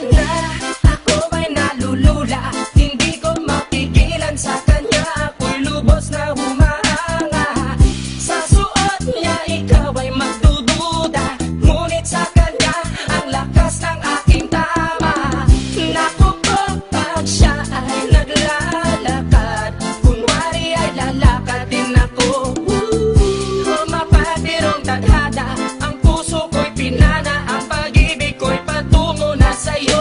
na, ako ay nalulula. Hindi ko mapigilan sa kanya, ako'y lubos na humahanga. Sa suot niya ikaw ay magdududa, ngunit sa kanya ang lakas ng aking tama. Naku po, pag siya ay naglalakad, kunwari ay lalakad din ako. Mapatirong tadhana, ang puso ko'y pinana, ang pag-ibig ko'y patungo na sa'yo.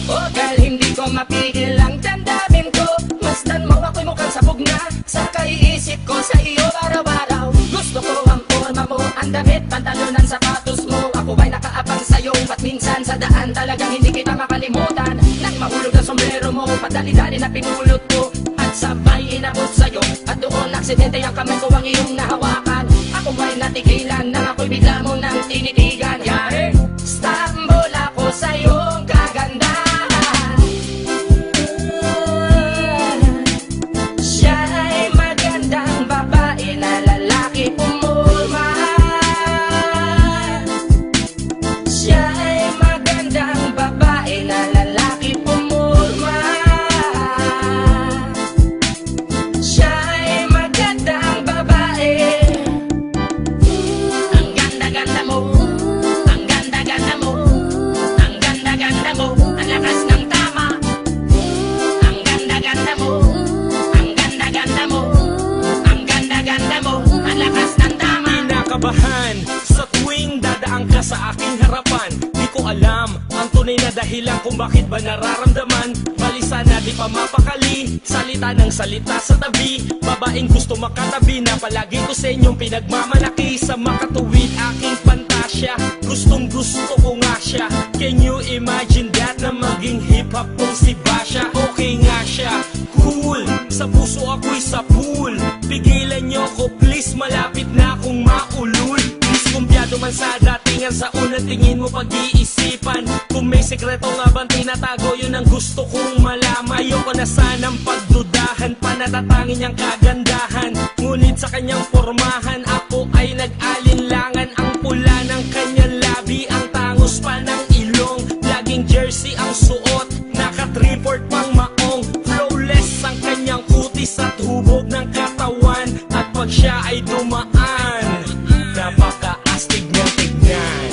O dahil hindi ko mapigil ang damdamin ko, masdan mo ako'y mukhang sabog na sa kaiisip ko sa iyo araw-araw. Gusto ko ang forma mo, ang damit, pantalon, ang sapatos mo. Ako ba'y nakaabang sa'yo, ba't minsan sa daan talagang hindi kita makalimutan. Nang mahulog na sombrero mo, padali-dali na pinulot ko, at sabay inabot sa'yo, at doon aksidente ang kamay ko ang iyong nahawakan. Ako ba'y natigilan, nang ako'y bigla mo nang tinitigan. Yari, stambol ako sa iyong kagandahan. Siya ay magandang babae na lalaki pumulma. Siya ay magandang babae na lalaki pumulma. Siya ay magandang babae. Ang ganda-ganda mo, ang ganda-ganda mo, ang ganda-ganda mo, ang lakas ng tama. Ang ganda-ganda mo, ang ganda-ganda mo, ang ganda-ganda mo, ang lakas ng tama. Kinakabahan sa tuwing dadaan ka sa aking harapan. Di ko alam ang tunay na dahilan kung bakit ba nararamdaman. Balisa na di pa mapakali, salita ng salita sa tabi. Babaeng gusto makatabi na palagi ko sa inyong pinagmamalaki. Sa makatuwid aking pantasya, gustong gusto ko nga siya. Can you imagine that, na maging hip-hop kong si Basha? Okay nga siya, cool, sa puso ako'y sa pool. Pigilan niyo ko please, malapit na akong maulul. Diskumpiyado man sa datingan, sa unang tingin mo pag-iisipan. Kung may sekreto nga bang tinatago, yun ang gusto kong malaman. Ayoko na sanang pagdudahan, panatatangin niyang kagandahan. Ngunit sa kanyang pormahan, ako ay nag-alinlangan. Ang pula ng kanyang labi, ang tangos pa ng ilong. Laging jersey ang suot, naka-3/4 pang maong. Flawless ang kanyang kutis at hubog ng katawan. At pag siya ay dumaan, napaka-astig niyang tignan.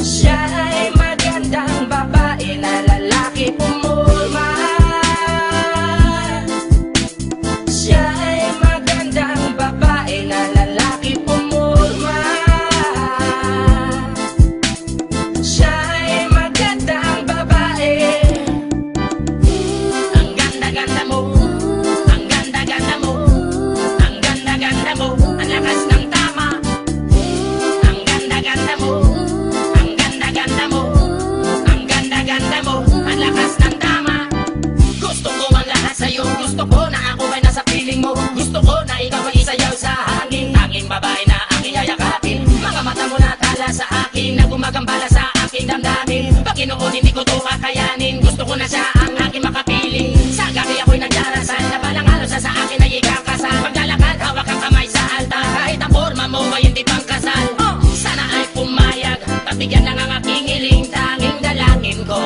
Siya ay magandang babae na lalaki pumulma. Siya ay magandang babae na lalaki pumulma. Siya ay magandang babae. Ang ganda-ganda mo, ang ganda-ganda mo, ang ganda-ganda mo, ang lakas ng tama. Ang ganda-ganda mo, ang ganda-ganda mo, ang ganda-ganda mo, ang lakas ng tama. Gusto ko ang lahat sa'yo, gusto ko na ako ay nasa piling mo. Gusto ko na ikaw ay isayaw sa hangin, tanging babae na aking yayakapin. Mga mata mo na tala sa akin, na gumagambala sa aking damdamin. Pagkinoon hindi ko to kakayanin, gusto ko na siya ang aking makapiling. Sa gabi ako'y nagdarasal, na balang araw sa akin ay ikakasal. Paglalakad, hawak ang kamay sa altar, kahit ang forma mo ay hindi pang kasal. Sana ay pumayag, pagbigyan lang ang aking hiling, tanging dalangin ko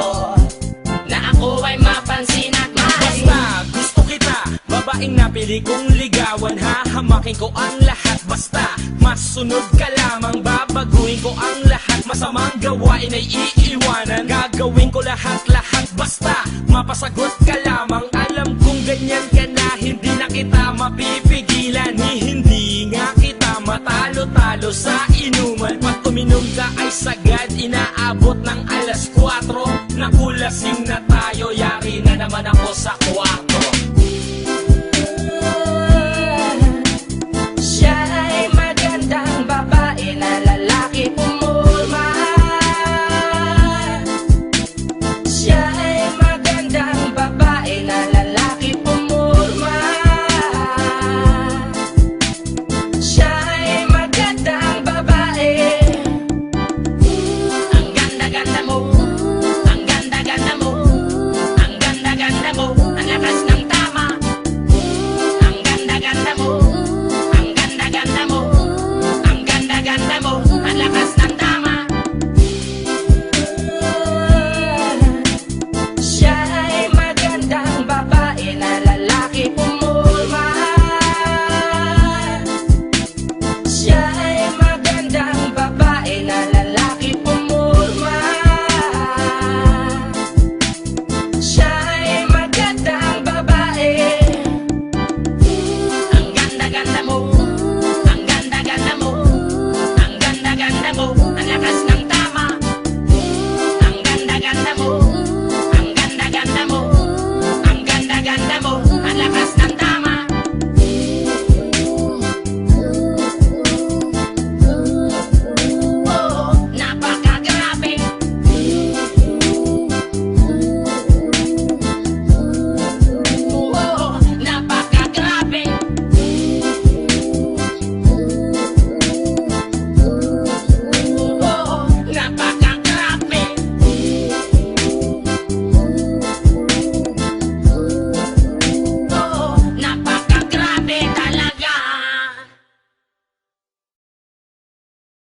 na ako ay mapansin at mahalin. Basta gusto kita, babaeng napili kong ligawan. Hahamakin ko ang lahat, basta masunod ka lamang. Babaguhin ko ang lahat, masamang gawain ay iiwanan. Gagawin ko lahat-lahat, basta mapasagot ka lamang. Alam kong ganyan ka na, hindi na kita mapipigilan. Hindi nga kita matalo-talo sa inuman. Pag uminom ka ay sagad, inaabot ng alas 4. Nakulasing na tayo, yari na naman ako sa kwarto.